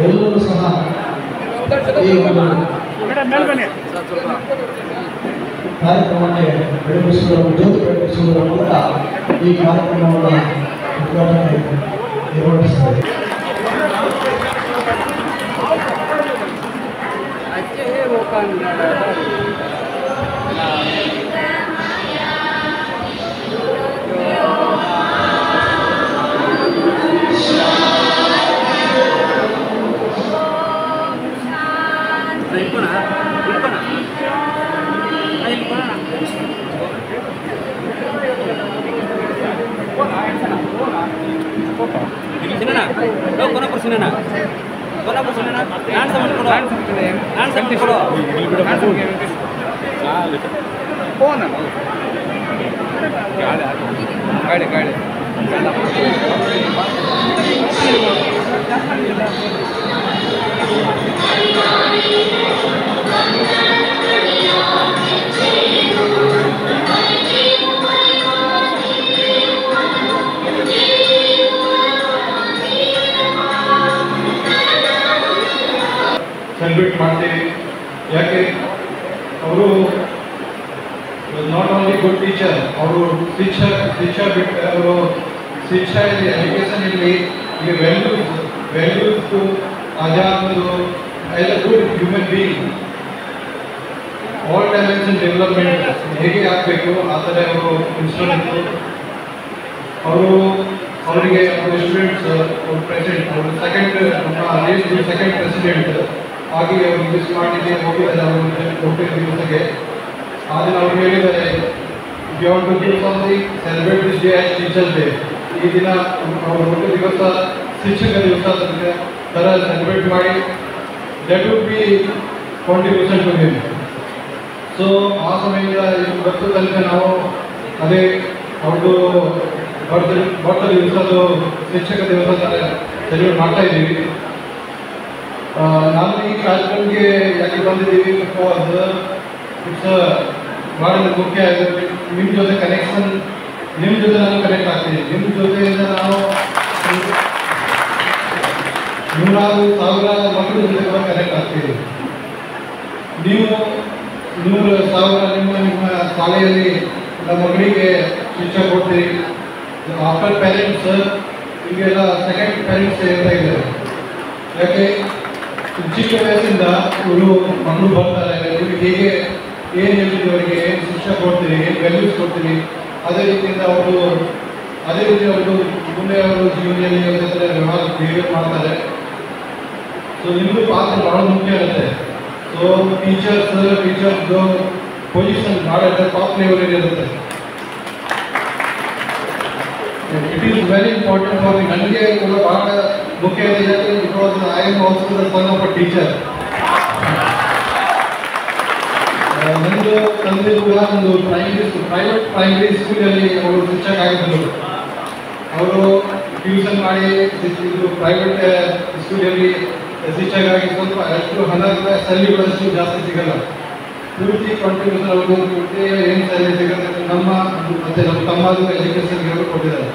ಎಲ್ಲರೂ ಸಹ ಈ ಒಂದು ಕಾರ್ಯಕ್ರಮಕ್ಕೆ ಜ್ಯೋತಿ ಬೆಳಗಿಸುವುದರ ಮೂಲಕ ಈ ಕಾರ್ಯಕ್ರಮವನ್ನು ಉದ್ಘಾಟನೆ ನಿರ್ವಹಿಸುತ್ತದೆ. ಸೆಲೆಬ್ರೇಟ್ ಮಾಡ್ತೀವಿ. ಯಾಕೆ ಅವರು ನಾಟ್ ಓನ್ಲಿ ಗುಡ್ ಟೀಚರ್, ಅವರು ಶಿಕ್ಷಾ ಬಿಟ್ಟು ಅವರು ಶಿಕ್ಷಾ ಇಲ್ಲಿ ಎಜುಕೇಷನ್ ಇಲ್ಲಿ ಈಗ ವ್ಯಾಲ್ಯೂಸ್ ಟು ಆಜಾದ್ as a good human being all talents in development ಹೇಗೆ ಆಗಬೇಕು ಆ ಥರ ಅವರು ಇನ್ಸ್ಟ್ರೂಮೆಂಟ್ ಅವರಿಗೆ ಅವರು ಸ್ಟೂಡೆಂಟ್ಸ್ ಅವರು ಪ್ರೆಸಿಡೆಂಟ್ ಅವರು ನಮ್ಮ ದೇಶದ ಸೆಕೆಂಡ್ ಪ್ರೆಸಿಡೆಂಟ್ ಆಗಿ ಅವರು ಮಿಸ್ ಮಾಡಿದ್ದೆ ಹೋಗಿದ್ದಾರೆ ಅವರು ಹುಟ್ಟಿದ ದಿವಸಕ್ಕೆ. ಆ ದಿನ ಅವರು ಹೇಳಿದ್ದಾರೆ you want to give something celebrate this day as teachers day. ಈ ದಿನ ಅವರು ಹುಟ್ಟಿದ ದಿವಸ ಶಿಕ್ಷಕ ದಿವಸ ಥರ ಸೆಲೆಬ್ರೇಟ್ ಮಾಡಿ that would be contribution to him. So ಆ ಸಮಯದಿಂದ ಇವತ್ತು ತನಕ ನಾವು ಅದೇ ಅವ್ರದ್ದು ಬರ್ತ ದಿವಸದ್ದು ಶಿಕ್ಷಕ ದಿವಸ ಸೆಲೆಬ್ರೇಟ್ ಮಾಡ್ತಾ ಇದ್ದೀವಿ. ನಾನು ಈ ಕಾರ್ಯಕ್ರಮಕ್ಕೆ ಯಾಕೆ ಬಂದಿದ್ದೀವಿ ಬಿಕಾಸ್ ಇಟ್ಸ್ ಭಾಳ ಮುಖ್ಯ. ನಿಮ್ಮ ಜೊತೆ ಕನೆಕ್ಷನ್, ನಿಮ್ಮ ಜೊತೆ ನಾನು ಕನೆಕ್ಟ್ ಆಗ್ತೀನಿ. ನಿಮ್ಮ ಜೊತೆಯಿಂದ ನಾವು 100,000 ಮಕ್ಕಳ ಜೊತೆ ಕೂಡ ಕನೆಕ್ಟ್ ಆಗ್ತೀವಿ. ನೀವು 100,000 ನಿಮ್ಮ ಶಾಲೆಯಲ್ಲಿ ನಮ್ಮ ಮಕ್ಕಳಿಗೆ ಶಿಕ್ಷಣ ಕೊಡ್ತೀರಿ. ಆಫ್ಟರ್ ಪೇರೆಂಟ್ಸ್ ಈಗೆಲ್ಲ ಸೆಕೆಂಡ್ ಪೇರೆಂಟ್ಸ್ ಇರ್ತಾ ಇದ್ದಾರೆ. ಯಾಕೆ ಚಿಕ್ಕ ವಯಸ್ಸಿಂದ ಇವರು ಮಕ್ಕಳು ಬರ್ತಾರೆ, ಇವ್ರಿಗೆ ಹೇಗೆ ಏನು ಹೇಳ್ತೀವಿ, ಅವರಿಗೆ ಏನು ಶಿಕ್ಷಣ ಕೊಡ್ತೀವಿ, ಏನು ವ್ಯಾಲ್ಯೂಸ್ ಕೊಡ್ತೀವಿ, ಅದೇ ರೀತಿಯಿಂದ ಅವರು ಮುಂದೆ ಅವರು ಜೀವನದಲ್ಲಿ ಬಿಹೇವಿಯರ್ ಮಾಡ್ತಾರೆ. ಸೊ ನಿಮ್ಮದು ಪಾತ್ರ ಭಾಳ ಮುಖ್ಯ ಇರುತ್ತೆ. ಸೊ ಟೀಚರ್ಸ್ದು ಪೊಸಿಷನ್ ಭಾಳ ಟಾಪ್ ಲೆವೆಲ್ ಇರುತ್ತೆ. It is very important for ನನಗೆ ಕೂಡ ಭಾಳ ಮುಖ್ಯ ಇದೆ. Because I am also the son of a teacher. ನಂದು ತಂದೆ ಕೂಡ ಒಂದು ಪ್ರೈವೇಟ್ ಪ್ರೈಮರಿ ಸ್ಕೂಲಲ್ಲಿ ಅವರು ಶಿಕ್ಷಕ ಆಗಿದ್ದರು. ಅವರು ಟ್ಯೂಷನ್ ಮಾಡಿ ಇದು ಪ್ರೈವೇಟ್ ಸ್ಕೂಲಲ್ಲಿ ಶಿಕ್ಷಕ ಆಗಿ ಸ್ವಲ್ಪ ಅಷ್ಟು ಹಣ ಸ್ಯಾಲರಿ ಕೂಡ ಅಷ್ಟು ಜಾಸ್ತಿ ಸಿಗಲ್ಲ. ಪೂರ್ತಿ ಕಾಂಟ್ರಿಬ್ಯೂಷನ್ ಅವರು ಏನು ಸ್ಯಾಲರಿ ಸಿಗುತ್ತೆ ನಮ್ಮ ತಮ್ಮದು ಎಜುಕೇಷನ್ಗೆ ಅವರು ಕೊಟ್ಟಿದ್ದಾರೆ.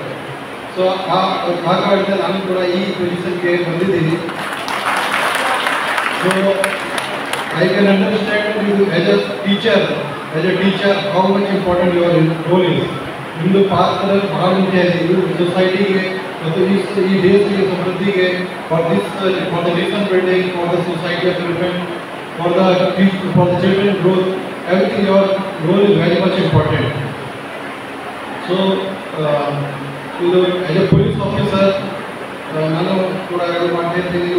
ಸೊ ಆ ಕಾರಣದಿಂದ ನಾನು ಕೂಡ ಈ ಪೊಸಿಷನ್ಗೆ ಬಂದಿದ್ದೀನಿ. So I can understand you as a teacher how much important your role is. ನಿಮ್ಮದು ಪಾತ್ರ ಬಹಳ ಮುಖ್ಯ ಇದೆ. ಇದು ಸೊಸೈಟಿಗೆ ಮತ್ತು ಈ ದೇಶದ ಸಮೃದ್ಧಿಗೆ for the nation building, for the society of development, for the children growth, everything your role is very much important. So ಇದು ಆಸ್ ಎ ಪೊಲೀಸ್ ಆಫೀಸರ್ ನಾನು ಕೂಡ ಇದು ಮಾಡ್ತಿರ್ತೀನಿ.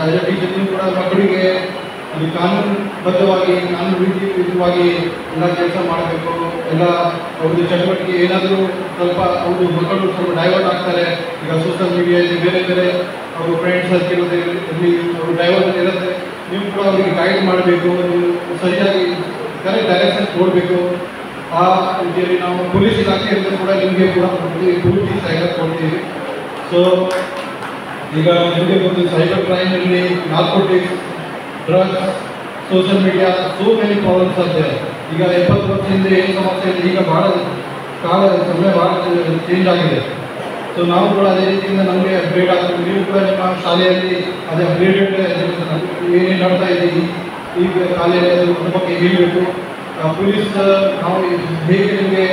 ಆಸ್ ಎ ಟೀಚರ್ ಕೂಡ ಮಕ್ಕಳಿಗೆ ಅದು ಕಾನೂನುಬದ್ಧವಾಗಿ ವಿಧವಾಗಿ ಎಲ್ಲ ಕೆಲಸ ಮಾಡಬೇಕು. ಎಲ್ಲ ಅವ್ರದ್ದು ಚಟುವಟಿಕೆ ಏನಾದರೂ ಸ್ವಲ್ಪ ಅವರು ಮಕ್ಕಳು ಸ್ವಲ್ಪ ಡೈವರ್ಟ್ ಆಗ್ತಾರೆ. ಈಗ ಸೋಷಿಯಲ್ ಮೀಡಿಯಾದಲ್ಲಿ ಬೇರೆ ಬೇರೆ ಅವರು ಫ್ರೆಂಡ್ಸ್ ಸರ್ಕಲ್ ಇರಲಿ ಅವರು ಡೈವರ್ಟ್ ಇರುತ್ತೆ. ನೀವು ಕೂಡ ಅವರಿಗೆ ಗೈಡ್ ಮಾಡಬೇಕು, ನೀವು ಸರಿಯಾಗಿ ಕರೆಕ್ಟ್ ಡೈರೆಕ್ಷನ್ ಕೊಡಬೇಕು. ಆ ರೀತಿಯಲ್ಲಿ ನಾವು ಪೊಲೀಸ್ ಇಲಾಖೆಯಿಂದ ಕೂಡ ನಿಮಗೆ ಕೂಡ ಪೂರ್ತಿ ಸಹಾಯ ಕೊಡ್ತೀವಿ. ಸೊ ಈಗ ನಿಮಗೆ ಗೊತ್ತು ಸೈಬರ್ ಕ್ರೈಮಲ್ಲಿ narcotics, drugs, social media, so many problems ಇದೆ. ಈಗ 70 ವರ್ಷದಿಂದ ಏನು ಸಮಸ್ಯೆ ಇದೆ, ಈಗ ಭಾಳ ಸಮಯ ಭಾಳ ಚೇಂಜ್ ಆಗಿದೆ. ಸೊ ನಾವು ಕೂಡ ಅದೇ ರೀತಿಯಿಂದ ನಮಗೆ ಅಪ್ಗ್ರೇಡ್ ಆಗ್ತೀವಿ. ನೀವು ಕೂಡ ನಿಮ್ಮ ಶಾಲೆಯಲ್ಲಿ ಅದೇ ಅಪ್ಗ್ರೇಡೆಡ್ ಏನೇನು ನಡ್ತಾ ಇದೆ ಈಗ ಶಾಲೆಯಲ್ಲಿ ಅದ್ರ ಬಗ್ಗೆ ಹೇಳಬೇಕು. ಪೊಲೀಸ್ ನಾವು ಹೇಗೆ ನಿಮಗೆ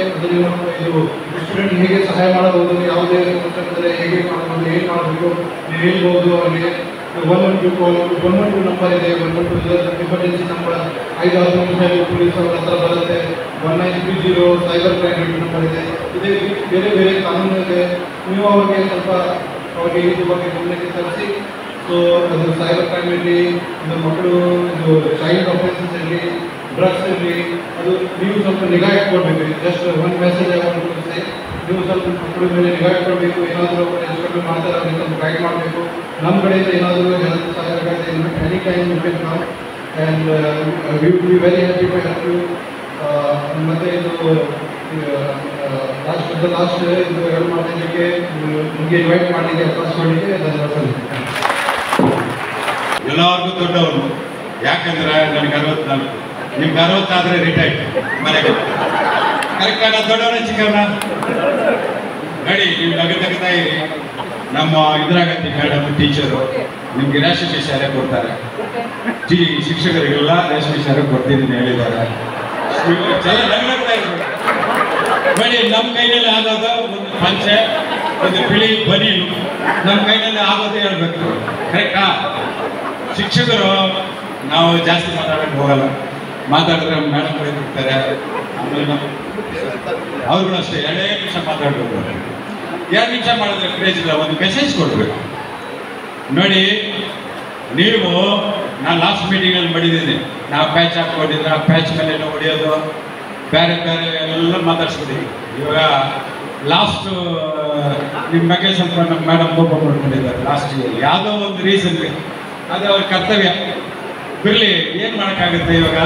ಇದು ಸ್ಟೂಡೆಂಟ್ ಹೇಗೆ ಸಹಾಯ ಮಾಡಬಹುದು, ಯಾವುದೇ ಸಮಸ್ಯೆ ಹೇಗೆ ಮಾಡಬಹುದು, ಏನು ಮಾಡಬೇಕು ನೀವು ಹೇಳ್ಬೋದು. ಅವರಿಗೆ 112 ನಂಬರ್ ಇದೆ, 112 ಎಮರ್ಜೆನ್ಸಿ ನಂಬರ್ 5 ನಿಮಿಷ ಪೊಲೀಸ್ ಅವರ ಹತ್ರ ಬರುತ್ತೆ. 1930 ಸೈಬರ್ ಕ್ರೈಮ್ ನಂಬರ್ ಇದೆ. ಇದೇ ಬೇರೆ ಬೇರೆ ಕಾನೂನು ಇದೆ. ನೀವು ಅವ್ರಿಗೆ ಸ್ವಲ್ಪ ಅವ್ರಿಗೆ ಇದ್ರ ಬಗ್ಗೆ ಗಮನಕ್ಕೆ ತರಿಸಿ. ಸೊ ಅದು ಸೈಬರ್ ಕ್ರೈಮಲ್ಲಿ ಇದು ಮಕ್ಕಳು ಇದು ಚೈಲ್ಡ್ ಅಫೆನ್ಸಸ್ ಇರಲಿ, ಡ್ರಗ್ಸ್ ಇರಲಿ, ಅದು ನೀವು ಸ್ವಲ್ಪ ನಿಗಾ ಇಟ್ಕೊಳ್ಬೇಕು. ಜಸ್ಟ್ ಒಂದು ಮೆಸೇಜ್ ಆಗಿರುತ್ತೆ, ನೀವು ಸ್ವಲ್ಪ ಮಕ್ಕಳ ಮೇಲೆ ನಿಗಾ ಇಟ್ಕೊಳ್ಬೇಕು. ಏನಾದರೂ ಎಜುಕೇಟ್ ಮಾಡ್ತಾರೆ ಅವ್ರಿಗೆ ಸ್ವಲ್ಪ ಗೈಡ್ ಮಾಡಬೇಕು. ನಮ್ಮ ಕಡೆಯಿಂದ ಏನಾದರೂ ಹೆಲ್ತ್ ಸಹಾಯ ಆಗುತ್ತೆ, any time you can come and we will be very happy to help you. ಮತ್ತು ಇದು ಲಾಸ್ಟ್ ಇದು ಹೆಲ್ಪ್ ಮಾಡೋದಕ್ಕೆ ನಿಮಗೆ ಇನ್ವೈಟ್ ಮಾಡಿದೆ ಅವಕಾಶ ಮಾಡಿದೆ ಧನ್ಯವಾದ. ಎಲ್ಲರಿಗೂ ದೊಡ್ಡವರು, ಯಾಕಂದ್ರೆ ನನಗೆ 64, ನಿಮ್ಗೆ 60 ಆದರೆ ರಿಟೈರ್ಡ್ ಮನೆಗೆ. ಕರೆಕ್ಟ್ ನಾನು ದೊಡ್ಡವನ ಚಿಕ್ಕವನ ನೋಡಿ. ನೀವು ನಗತಾ ಇರಿ. ನಮ್ಮ ಇಂದಿರಾ ಗಾಂಧಿ ಮೇಡಮ್ ಟೀಚರು ನಿಮ್ಗೆ ರೇಷನ್ ಶಾಲೆ ಕೊಡ್ತಾರೆ. ಶಿಕ್ಷಕರಿಗೆಲ್ಲ ರೇಷನ್ ಶಾಲೆ ಕೊಡ್ತೀನಿ ಹೇಳಿದ್ದಾರೆ. ನಗ್ತಾ ಇರ್ಬೇಕು ನೋಡಿ. ನಮ್ಮ ಕೈಯಲ್ಲಿ ಆಗೋದು ಒಂದು ಪಂಚೆ, ಒಂದು ಬಿಳಿ ಬನೀನು ನಮ್ಮ ಕೈಯಲ್ಲಿ ಆಗೋದು ಹೇಳ್ಬೇಕು. ಕರೆಕ್ಟಾ? ಶಿಕ್ಷಕರು ನಾವು ಜಾಸ್ತಿ ಮಾತಾಡೋಕ್ಕೆ ಹೋಗಲ್ಲ. ಮಾತಾಡಿದ್ರೆ ಮೇಡಮ್ ಕೊಡ್ತಾರೆ. ಆಮೇಲೆ ನಾವು ಅವ್ರಿಗೂ ಅಷ್ಟೇ 2 ನಿಮಿಷ ಮಾತಾಡಬೇಕು. 2 ನಿಮಿಷ ಮಾಡಿದ್ರೆ ಕ್ರೇಜ್ ಇಲ್ಲ, ಒಂದು ಮೆಸೇಜ್ ಕೊಡಬೇಕು. ನೋಡಿ, ನೀವು ನಾನು ಲಾಸ್ಟ್ ಮೀಟಿಂಗಲ್ಲಿ ಮಾಡಿದ್ದೀನಿ. ನಾವು ಪ್ಯಾಚ್ ಹಾಕ್ಕೊಂಡಿದ್ರೆ ಆ ಪ್ಯಾಚ್ ಮೇಲೆ ಹೊಡೆಯೋದು, ಬೇರೆ ಬೇರೆ ಎಲ್ಲ ಮಾತಾಡ್ಸ್ಬಿಟ್ಟಿವಿ. ಇವಾಗ ಲಾಸ್ಟ್ ನಿಮ್ಮ ಬಗ್ಗೆ ಸ್ವಲ್ಪ ನಮ್ಮ ಮೇಡಮ್ ಕೋಪ ಮಾಡ್ಕೊಂಡಿದ್ದಾರೆ ಲಾಸ್ಟ್ ಇಯರ್. ಯಾವುದೋ ಒಂದು ರೀಸನ್, ಅದು ಅವ್ರ ಕರ್ತವ್ಯ. ಬಿರಲಿ, ಏನು ಮಾಡೋಕ್ಕಾಗುತ್ತೆ. ಇವಾಗ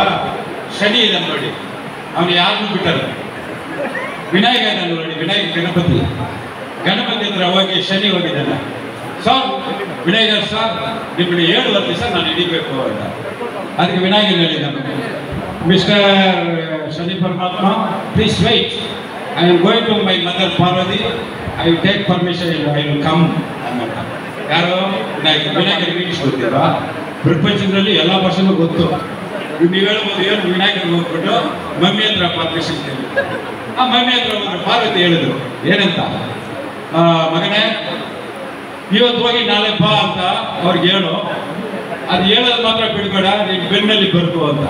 ಶನಿ ಇದೆ ನೋಡಿ, ಅವನು ಯಾರಿಗೂ ಬಿಟ್ಟಲ್ಲ. ವಿನಾಯಕ ಇದ್ದಾನೆ ನೋಡಿ, ವಿನಾಯಕ ಗಣಪತಿ ಹತ್ರ ಹೋಗಿ ಶನಿ ಹೋಗಿದ್ದಾನೆ. ಸರ್ ವಿನಾಯಕ ಸರ್ ನಿಮ್ಮನ್ನ 7 ದಿವಸ ನಾನು ಹಿಡಿಬೇಕು ಅಂತ. ಅದಕ್ಕೆ ವಿನಾಯಕನ ಹೇಳಿದ್ದಾನೆ, mister Shani Paramatma, please wait, I am going to my mother Parvati, I will take permission, I will come ಅನ್ನೋಣ. ಯಾರು? ವಿನಾಯಕರಿಗೆ ಇಂಗ್ಲೀಷ್ ಗೊತ್ತಿಲ್ವಾ? ಪ್ರಪಂಚದಲ್ಲಿ ಎಲ್ಲ ಭಾಷೆನೂ ಗೊತ್ತು. ನೀವು ಹೇಳ್ಬೋದು, ಏನು ವಿನಾಯಕರಿಗೆ ಹೋಗ್ಬಿಟ್ಟು ಮಮ್ಮಿ ಹತ್ರ ಪರ್ಮಿಷನ್ ಕೇಳಿ. ಆ ಮಮ್ಮಿ ಹತ್ರ ಹೋದ್ರೆ ಪಾರ್ವತಿ ಹೇಳಿದ್ರು ಏನಂತ, ಮಗನೇ ಇವತ್ತು ಹೋಗಿ ನಾಳೆ ಬಾ ಅಂತ ಅವ್ರಿಗೆ ಹೇಳು. ಅದು ಹೇಳೋದು ಮಾತ್ರ ಬಿಡಬೇಡ, ನೀನು ಬೆನ್ನಲ್ಲಿ ಬರ್ತು ಅಂತ.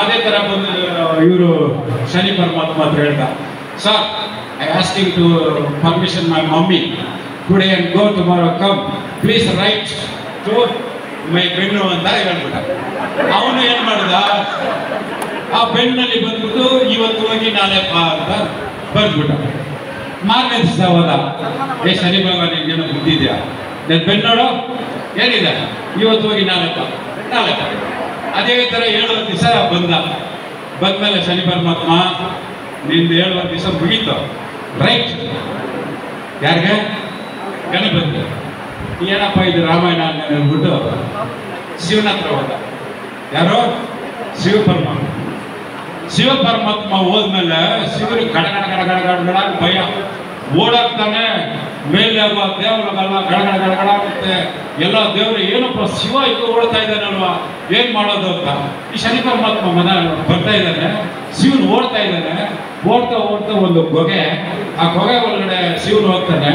ಅದೇ ಥರ ಬಂದು ಇವರು ಶನಿ ಪರಮಾತ್ಮ ಹತ್ರ ಹೇಳ್ದ, sir I asking to permission my mummy today and go tomorrow come, please write to my ಬೆನ್ನು ಅಂತ ಹೇಳ್ಬಿಟ್ಟ. ಅವನು ಏನು ಮಾಡಿದ, ಆ ಬೆನ್ನಲ್ಲಿ ಬಂದ್ಬಿಟ್ಟು ಇವತ್ತು ಹೋಗಿ ನಾಳೆ ಬಾ ಅಂತ ಬರ್ದ್ಬಿಟ್ಟ. ಮಾರನೇ ದಿವಸ ಹೋದ, ಶನಿ ಭಗವಾನ್ ನಿಮ್ಗೇನೋ ಬುದ್ಧಿದ್ಯಾ, ನನ್ನ ಬೆನ್ನೋಡು ಏನಿದೆ, ಇವತ್ತು ಹೋಗಿ ನಾಳೆ ಬಾ. ಅದೇ ಥರ 7 ದಿವಸ ಬಂದ್ಮೇಲೆ ಶನಿ ಪರಮಾತ್ಮ ನಿಂದು 7 ದಿವಸ ಮುಗೀತು, ರೈಟ್. ಯಾರಿಗೆ? ಗಣಪತಿ. ಏನಪ್ಪ ಇದು ರಾಮಾಯಣ ಅಂತ ಹೇಳ್ಬಿಟ್ಟು ಶಿವನ ಹತ್ರ ಹೋದ. ಯಾರು? ಶಿವ ಪರಮಾತ್ಮ ಹೋದ್ಮೇಲೆ ಶಿವನಿಗೆ ಗಡಗಡ ಭಯ. ಓಡಾಡ್ತಾನೆ, ಮೇಲೆ ದೇವರಿಗೆಲ್ಲ ಗಡಗಡ ಆಗುತ್ತೆ. ಎಲ್ಲ ದೇವರು ಏನಪ್ಪ ಶಿವ ಇದು ಓಡ್ತಾ ಇದ್ದಾನಲ್ವಾ, ಏನು ಮಾಡೋದು ಅಂತ. ಈ ಶನಿ ಪರಮಾತ್ಮ ಮನೆ ಬರ್ತಾ ಇದ್ದಾನೆ, ಶಿವನ್ ಓಡ್ತಾ ಇದ್ದಾನೆ. ಓಡ್ತಾ ಒಂದು ಗೊಗೆ, ಆ ಗೊಗೆ ಒಳಗಡೆ ಶಿವನ್ ಹೋಗ್ತಾನೆ,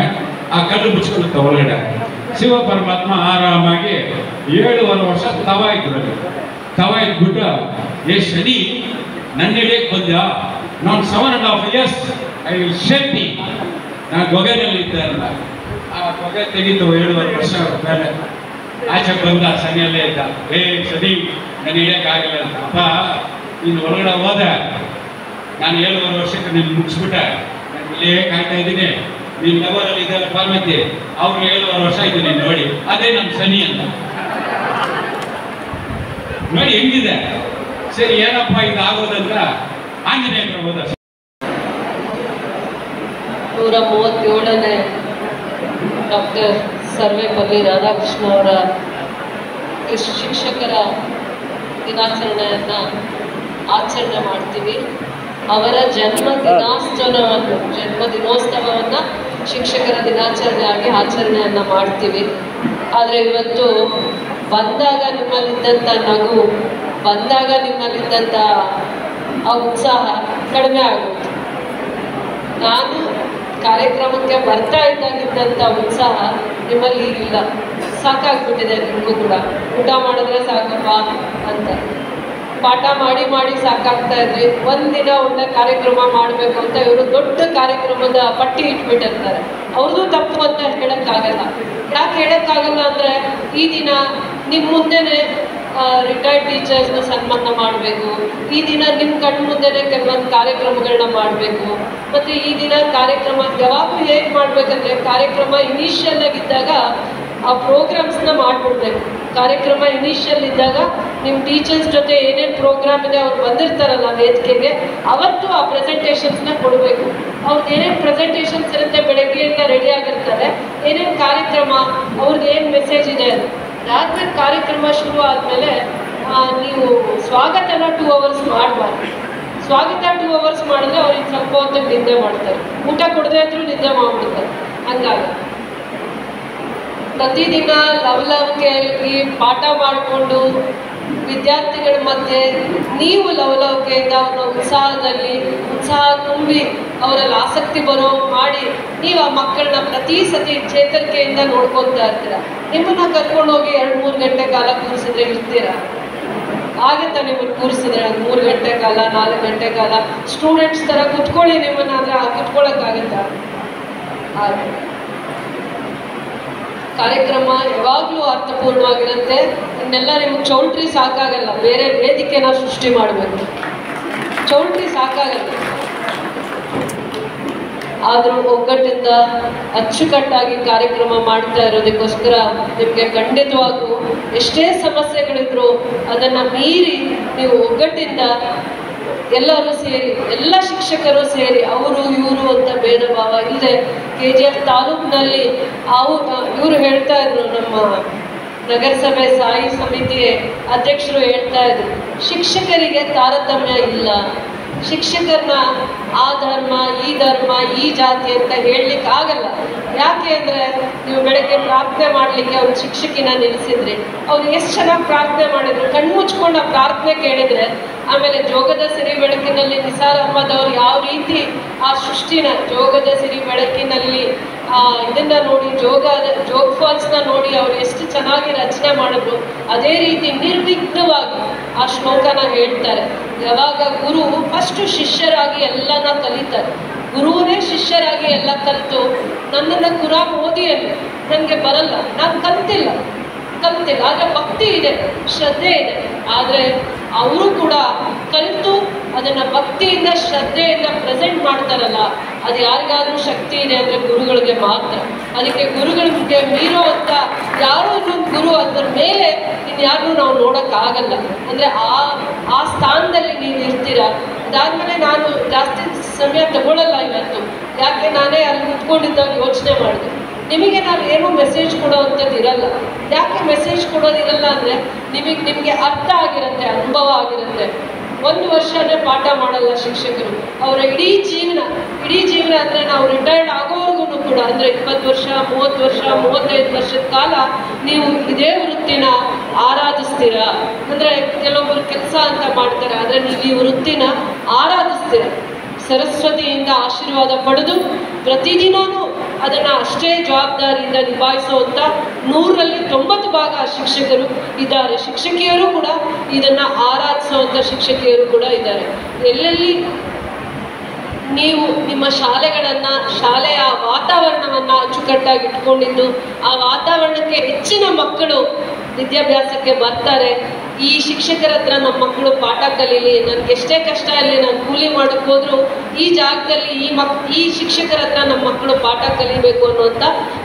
ಆ ಕಲ್ಲು ಮುಚ್ಕೊಳ್ಳುತ್ತೆ ಒಳಗಡೆ. ಶಿವ ಪರಮಾತ್ಮ ಆರಾಮಾಗಿ 7.5 ವರ್ಷ ತವ ಇದ್ಬಿಟ್ಟು, ಶನಿ ನನ್ನ ಹಿಡಿಯಕ್ಕೆ ಬಂದ, ನಾನು 7.5 years I will shape me. ನಾನು ಗೊಗೆನಲ್ಲಿ ಇದ್ದಾರಲ್ಲ, ಆ ಗೊಗೆ ತೆಗಿತು 7.5 ವರ್ಷ ಮೇಲೆ. ಆಚೆ ಬಂದ, ಶನಿಯಲ್ಲೇ ಇದ್ದ. ಶನಿ ನಾನು ಹಿಡಿಯೋಕ್ಕಾಗಲ್ಲ ಅಂತ. ಅಪ್ಪ ನೀನು ಒಳಗಡೆ ಹೋದೆ, ನಾನು 7.5 ವರ್ಷಕ್ಕೆ ನೀನು ಮುಗಿಸ್ಬಿಟ್ಟೆ, ನಾನು ಇಲ್ಲೇ ಕಾಯ್ತಾ ಇದ್ದೀನಿ. ನೀನು ನಗರಲ್ಲಿ ಇದೆಲ್ಲ ಪಾರ್ವತಿ, ಅವ್ರು 7.5 ವರ್ಷ ಇದ್ದೀನಿ ನೋಡಿ, ಅದೇ ನಮ್ಮ ಶನಿ ಅಂತ. ನೋಡಿ ಹೆಂಗಿದೆ. ಸರಿ ಏನಪ್ಪ ಇದು ಆಗೋದಂತ ಆಂಜನೇಯ ಹತ್ರ ಹೋದ. 137ನೇ ಡಾಕ್ಟರ್ ಸರ್ವೇಪಲ್ಲಿ ರಾಧಾಕೃಷ್ಣ ಅವರ ಶಿಕ್ಷಕರ ದಿನಾಚರಣೆಯನ್ನು ಆಚರಣೆ ಮಾಡ್ತೀವಿ. ಅವರ ಜನ್ಮದಿನೋತ್ಸವವನ್ನು ಶಿಕ್ಷಕರ ದಿನಾಚರಣೆಯಾಗಿ ಆಚರಣೆಯನ್ನು ಮಾಡ್ತೀವಿ. ಆದರೆ ಇವತ್ತು ಬಂದಾಗ ನಿಮ್ಮಲ್ಲಿದ್ದಂಥ ನಗು, ಬಂದಾಗ ನಿಮ್ಮಲ್ಲಿದ್ದಂಥ ಆ ಉತ್ಸಾಹ ಕಡಿಮೆ ಆಗುತ್ತೆ. ನಾನು ಕಾರ್ಯಕ್ರಮಕ್ಕೆ ಬರ್ತಾ ಇದ್ದಾಗಿದ್ದಂಥ ಉತ್ಸಾಹ ನಿಮ್ಮಲ್ಲಿ ಈಗಿಲ್ಲ. ಸಾಕಾಗ್ಬಿಟ್ಟಿದೆ ನಿಮಗೂ ಕೂಡ. ಊಟ ಮಾಡಿದ್ರೆ ಸಾಕಪ್ಪ ಅಂತ, ಪಾಠ ಮಾಡಿ ಮಾಡಿ ಸಾಕಾಗ್ತಾ ಇದ್ರಿ. ಒಂದಿನ ಒಳ್ಳೆ ಕಾರ್ಯಕ್ರಮ ಮಾಡಬೇಕು ಅಂತ ಇವರು ದೊಡ್ಡ ಕಾರ್ಯಕ್ರಮದ ಪಟ್ಟಿ ಇಟ್ಬಿಟ್ಟಿರ್ತಾರೆ. ಅವ್ರದ್ದು ತಪ್ಪು ಅಂತ ಹೇಳೋಕ್ಕಾಗಲ್ಲ. ಯಾಕೆ ಹೇಳೋಕ್ಕಾಗಲ್ಲ ಅಂದರೆ, ಈ ದಿನ ನಿಮ್ಮ ಮುಂದೆನೇ ರಿಟೈರ್ಡ್ ಟೀಚರ್ಸ್ನ ಸನ್ಮಾನ ಮಾಡಬೇಕು, ಈ ದಿನ ನಿಮ್ಮ ಕಣ್ಣು ಮುಂದೆನೇ ಕೆಲವೊಂದು ಕಾರ್ಯಕ್ರಮಗಳನ್ನ ಮಾಡಬೇಕು. ಮತ್ತು ಈ ದಿನ ಕಾರ್ಯಕ್ರಮ ಯಾವಾಗಲೂ ಹೇಗೆ ಮಾಡಬೇಕಂದ್ರೆ, ಕಾರ್ಯಕ್ರಮ ಇನಿಷಿಯಲ್ ಆಗಿದ್ದಾಗ ಆ ಪ್ರೋಗ್ರಾಮ್ಸ್ನ ಮಾಡಿಬಿಡ್ಬೇಕು. ಕಾರ್ಯಕ್ರಮ ಇನಿಷಿಯಲ್ ಇದ್ದಾಗ ನಿಮ್ಮ ಟೀಚರ್ಸ್ ಜೊತೆ ಏನೇನು ಪ್ರೋಗ್ರಾಮ್ ಇದೆ ಅವ್ರು ಬಂದಿರ್ತಾರಲ್ಲ ವೇದಿಕೆಗೆ, ಅವತ್ತು ಆ ಪ್ರೆಸೆಂಟೇಷನ್ಸ್ನ ಕೊಡಬೇಕು. ಅವ್ರದ್ದು ಏನೇನು ಪ್ರೆಸೆಂಟೇಷನ್ಸ್ ಇರುತ್ತೆ, ಬೆಳಗ್ಗೆಯಿಂದ ರೆಡಿ ಆಗಿರ್ತಾರೆ, ಏನೇನು ಕಾರ್ಯಕ್ರಮ, ಅವ್ರದ್ದು ಏನು ಮೆಸೇಜ್ ಇದೆ. ಅದಾದ್ಮೇಲೆ ಕಾರ್ಯಕ್ರಮ ಶುರು ಆದಮೇಲೆ ನೀವು ಸ್ವಾಗತನ 2 hours ಮಾಡಬಾರ್ದು. ಸ್ವಾಗತ 2 hours ಮಾಡಿದ್ರೆ ಅವ್ರಿಗೆ ಸ್ವಲ್ಪ ಹೊತ್ತಿಗೆ ನಿದ್ದೆ ಮಾಡ್ತಾರೆ. ಊಟ ಕೊಡದೇ ಇದ್ರೂ ನಿದ್ದೆ ಮಾಡ್ಬಿಡ್ತಾರೆ. ಹಂಗಾಗಿ ಪ್ರತಿದಿನ ಲವಲವಿಕೆಯಾಗಿ ಪಾಠ ಮಾಡಿಕೊಂಡು ವಿದ್ಯಾರ್ಥಿಗಳ ಮಧ್ಯೆ ನೀವು ಲವಲವಿಕೆಯಿಂದ ಅವರ ಉತ್ಸಾಹ ತುಂಬಿ ಅವರಲ್ಲಿ ಆಸಕ್ತಿ ಬರೋ ಮಾಡಿ ನೀವು ಆ ಮಕ್ಕಳನ್ನ ಪ್ರತಿ ಸತಿ ಚೇತರಿಕೆಯಿಂದ ನೋಡ್ಕೊತಾ ಇರ್ತೀರ. ನಿಮ್ಮನ್ನ ಕರ್ಕೊಂಡೋಗಿ 2-3 ಗಂಟೆ ಕಾಲ ಕೂರಿಸಿದ್ರೆ ಇರ್ತೀರ? ಆಗುತ್ತೆ. ನಿಮ್ಮನ್ನು ಕೂರಿಸಿದ್ರೆ 3 ಗಂಟೆ ಕಾಲ 4 ಗಂಟೆ ಕಾಲ ಸ್ಟೂಡೆಂಟ್ಸ್ ಥರ ಕುತ್ಕೊಳ್ಳಿ ನಿಮ್ಮನ್ನ, ಆದರೆ ಕುತ್ಕೊಳ್ಳೋಕ್ಕಾಗತ್ತಾ? ಕಾರ್ಯಕ್ರಮ ಯಾವಾಗಲೂ ಅರ್ಥಪೂರ್ಣವಾಗಿರುತ್ತೆ. ಇನ್ನೆಲ್ಲ ನಿಮಗೆ ಚೌಲ್ಟ್ರಿ ಸಾಕಾಗಲ್ಲ, ಬೇರೆ ವೇದಿಕೆನ ಸೃಷ್ಟಿ ಮಾಡಬೇಕು. ಚೌಲ್ಟ್ರಿ ಸಾಕಾಗಲ್ಲ. ಆದರೂ ಒಗ್ಗಟ್ಟಿಂದ ಅಚ್ಚುಕಟ್ಟಾಗಿ ಕಾರ್ಯಕ್ರಮ ಮಾಡ್ತಾ ಇರೋದಕ್ಕೋಸ್ಕರ ನಿಮಗೆ ಖಂಡಿತವಾಗೂ ಎಷ್ಟೇ ಸಮಸ್ಯೆಗಳಿದ್ರು ಅದನ್ನು ಮೀರಿ ನೀವು ಒಗ್ಗಟ್ಟಿಂದ ಎಲ್ಲರೂ ಸೇರಿ, ಎಲ್ಲ ಶಿಕ್ಷಕರು ಸೇರಿ, ಅವರು ಇವರು ಅಂತ ಭೇದ ಭಾವ ಇಲ್ಲದೆ KGF ತಾಲೂಕಿನಲ್ಲಿ ಇವರು ಹೇಳ್ತಾ ಇದ್ರು, ನಮ್ಮ ನಗರಸಭೆ ಸ್ಥಾಯಿ ಸಮಿತಿ ಅಧ್ಯಕ್ಷರು ಹೇಳ್ತಾ ಇದ್ರು, ಶಿಕ್ಷಕರಿಗೆ ತಾರತಮ್ಯ ಇಲ್ಲ. ಶಿಕ್ಷಕರನ್ನ ಆ ಧರ್ಮ, ಈ ಜಾತಿ ಅಂತ ಹೇಳಲಿಕ್ಕೆ ಆಗಲ್ಲ. ಯಾಕೆ ಅಂದರೆ, ನೀವು ಬೆಳಗ್ಗೆ ಪ್ರಾರ್ಥನೆ ಮಾಡಲಿಕ್ಕೆ ಅವ್ರು ಶಿಕ್ಷಕಿನ ನಿಲ್ಲಿಸಿದ್ರಿ, ಅವ್ರು ಎಷ್ಟು ಚೆನ್ನಾಗಿ ಪ್ರಾರ್ಥನೆ ಮಾಡಿದ್ರು. ಕಣ್ಮುಚ್ಕೊಂಡು ಆ ಪ್ರಾರ್ಥನೆ ಕೇಳಿದರೆ, ಆಮೇಲೆ ಜೋಗದ ಸಿರಿ ಬೆಳಕಿನಲ್ಲಿ ನಿಸಾರ್ ಅಹಮದ್ ಅವರು ಯಾವ ರೀತಿ ಆ ಸೃಷ್ಟಿನ ಜೋಗದ ಸಿರಿ ಬೆಳಕಿನಲ್ಲಿ ಇದನ್ನ ನೋಡಿ, ಜೋಗ ಫಾಲ್ಸ್ನ ನೋಡಿ ಅವ್ರು ಎಷ್ಟು ಚೆನ್ನಾಗಿ ರಚನೆ ಮಾಡಿದ್ರು. ಅದೇ ರೀತಿ ನಿರ್ವಿಘ್ನವಾಗಿ ಆ ಶ್ಲೋಕನ ಹೇಳ್ತಾರೆ. ಯಾವಾಗ ಗುರು ಫಸ್ಟು ಶಿಷ್ಯರಾಗಿ ಎಲ್ಲನ ಕಲಿತಾರೆ, ಗುರುವೇ ಶಿಷ್ಯರಾಗಿ ಎಲ್ಲ ಕಲಿತು ನನ್ನನ್ನು ಕುರಾನ್ ಓದಿಯಲ್ಲಿ ನನಗೆ ಬರಲ್ಲ, ನಾನು ಕಲ್ತಿಲ್ಲ, ಆದರೆ ಭಕ್ತಿ ಇದೆ, ಶ್ರದ್ಧೆ ಇದೆ. ಆದರೆ ಅವರು ಕೂಡ ಕಲಿತು ಅದನ್ನು ಭಕ್ತಿಯಿಂದ ಶ್ರದ್ಧೆಯಿಂದ ಪ್ರೆಸೆಂಟ್ ಮಾಡ್ತಾರಲ್ಲ, ಅದು ಯಾರಿಗಾದ್ರೂ ಶಕ್ತಿ ಇದೆ ಅಂದರೆ ಗುರುಗಳಿಗೆ ಮಾತ್ರ. ಅದಕ್ಕೆ ಗುರುಗಳಿಗೆ ಮೀರುವಂಥ ಯಾರೋ ಇನ್ನೊಂದು ಗುರು, ಅದರ ಮೇಲೆ ಇನ್ಯಾರೂ ನಾವು ನೋಡೋಕ್ಕಾಗಲ್ಲ. ಅಂದರೆ ಆ ಸ್ಥಾನದಲ್ಲಿ ನೀವು ಇರ್ತೀರ. ಅದಾದಮೇಲೆ ನಾನು ಜಾಸ್ತಿ ಸಮಯ ತಗೊಳ್ಳಲ್ಲ ಇವತ್ತು, ಯಾಕೆ ನಾನೇ ಅಲ್ಲಿ ಕುತ್ಕೊಂಡಿದ್ದಾಗ ಯೋಚನೆ ಮಾಡಿದೆ, ನಿಮಗೆ ನಾವು ಏನೂ ಮೆಸೇಜ್ ಕೊಡೋವಂಥದ್ದು ಇರಲ್ಲ. ಯಾಕೆ ಮೆಸೇಜ್ ಕೊಡೋದಿರಲ್ಲ ಅಂದರೆ, ನಿಮಗೆ ಅರ್ಥ ಆಗಿರುತ್ತೆ, ಅನುಭವ ಆಗಿರುತ್ತೆ. 1 ವರ್ಷನೇ ಪಾಠ ಮಾಡಲ್ಲ ಶಿಕ್ಷಕರು. ಅವರ ಇಡೀ ಜೀವನ ಅಂದರೆ ನಾವು ರಿಟೈರ್ಡ್ ಆಗೋವರೆಗೂ ಕೂಡ, ಅಂದರೆ 20 ವರ್ಷ 30 ವರ್ಷ 35 ವರ್ಷದ ಕಾಲ ನೀವು ಇದೇ ವೃತ್ತಿನ ಆರಾಧಿಸ್ತೀರ. ಅಂದರೆ ಕೆಲವೊಬ್ಬರು ಕೆಲಸ ಅಂತ ಮಾಡ್ತಾರೆ, ಆದರೆ ನೀವು ಈ ವೃತ್ತಿನ ಆರಾಧಿಸ್ತೀರ. ಸರಸ್ವತಿಯಿಂದ ಆಶೀರ್ವಾದ ಪಡೆದು ಪ್ರತಿದಿನವೂ ಅದನ್ನು ಅಷ್ಟೇ ಜವಾಬ್ದಾರಿಯಿಂದ ನಿಭಾಯಿಸುವಂಥ 100ರಲ್ಲಿ 90 ಭಾಗ ಶಿಕ್ಷಕರು ಇದ್ದಾರೆ. ಶಿಕ್ಷಕಿಯರು ಕೂಡ ಇದನ್ನು ಆರಾಧಿಸುವಂಥ ಶಿಕ್ಷಕಿಯರು ಕೂಡ ಇದ್ದಾರೆ. ಎಲ್ಲೆಲ್ಲಿ ನೀವು ನಿಮ್ಮ ಶಾಲೆಯ ವಾತಾವರಣವನ್ನು ಅಚ್ಚುಕಟ್ಟಾಗಿ ಇಟ್ಕೊಂಡಿದ್ದು, ಆ ವಾತಾವರಣಕ್ಕೆ ಹೆಚ್ಚಿನ ಮಕ್ಕಳು ವಿದ್ಯಾಭ್ಯಾಸಕ್ಕೆ ಬರ್ತಾರೆ. ಈ ಶಿಕ್ಷಕರ ಹತ್ರ ನಮ್ಮ ಮಕ್ಕಳು ಪಾಠ ಕಲೀಲಿ, ನನಗೆ ಎಷ್ಟೇ ಕಷ್ಟ ಇರಲಿ, ನಾನು ಕೂಲಿ ಮಾಡೋಕ್ಕೆ ಹೋದರೂ ಈ ಜಾಗದಲ್ಲಿ ಈ ಶಿಕ್ಷಕರ ಹತ್ರ ನಮ್ಮ ಮಕ್ಕಳು ಪಾಠ ಕಲಿಬೇಕು ಅನ್ನುವಂಥ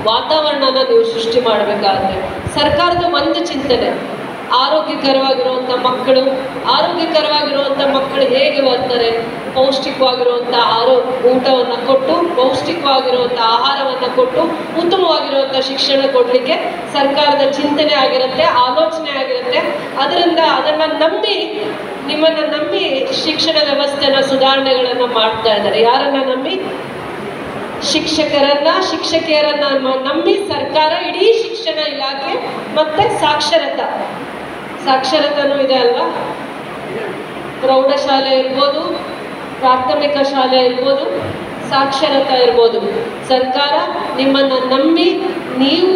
ವಾತಾವರಣನ ನೀವು ಸೃಷ್ಟಿ ಮಾಡಬೇಕಾದ್ರೆ ಸರ್ಕಾರದ ಒಂದು ಚಿಂತನೆ, ಆರೋಗ್ಯಕರವಾಗಿರುವಂಥ ಮಕ್ಕಳು ಹೇಗೆ ಬರ್ತಾರೆ, ಪೌಷ್ಟಿಕವಾಗಿರುವಂಥ ಊಟವನ್ನು ಕೊಟ್ಟು, ಪೌಷ್ಟಿಕವಾಗಿರುವಂಥ ಆಹಾರವನ್ನು ಕೊಟ್ಟು, ಉತ್ತಮವಾಗಿರುವಂಥ ಶಿಕ್ಷಣ ಕೊಡಲಿಕ್ಕೆ ಸರ್ಕಾರದ ಚಿಂತನೆ ಆಗಿರುತ್ತೆ, ಆಲೋಚನೆ ಆಗಿರುತ್ತೆ. ಅದರಿಂದ ಅದನ್ನು ನಂಬಿ, ನಿಮ್ಮನ್ನು ನಂಬಿ ಶಿಕ್ಷಣ ವ್ಯವಸ್ಥೆನ ಸುಧಾರಣೆಗಳನ್ನು ಮಾಡ್ತಾ ಇದ್ದಾರೆ. ಯಾರನ್ನ ನಂಬಿ? ಶಿಕ್ಷಕರನ್ನ, ಶಿಕ್ಷಕಿಯರನ್ನ ನಂಬಿ ಸರ್ಕಾರ, ಇಡೀ ಶಿಕ್ಷಣ ಇಲಾಖೆ ಮತ್ತೆ ಸಾಕ್ಷರತನೂ ಇದೆ ಅಲ್ವಾ? ಪ್ರೌಢಶಾಲೆ ಇರ್ಬೋದು, ಪ್ರಾಥಮಿಕ ಶಾಲೆ ಇರ್ಬೋದು, ಸಾಕ್ಷರತಾ ಇರ್ಬೋದು. ಸರ್ಕಾರ ನಿಮ್ಮನ್ನು ನಂಬಿ ನೀವು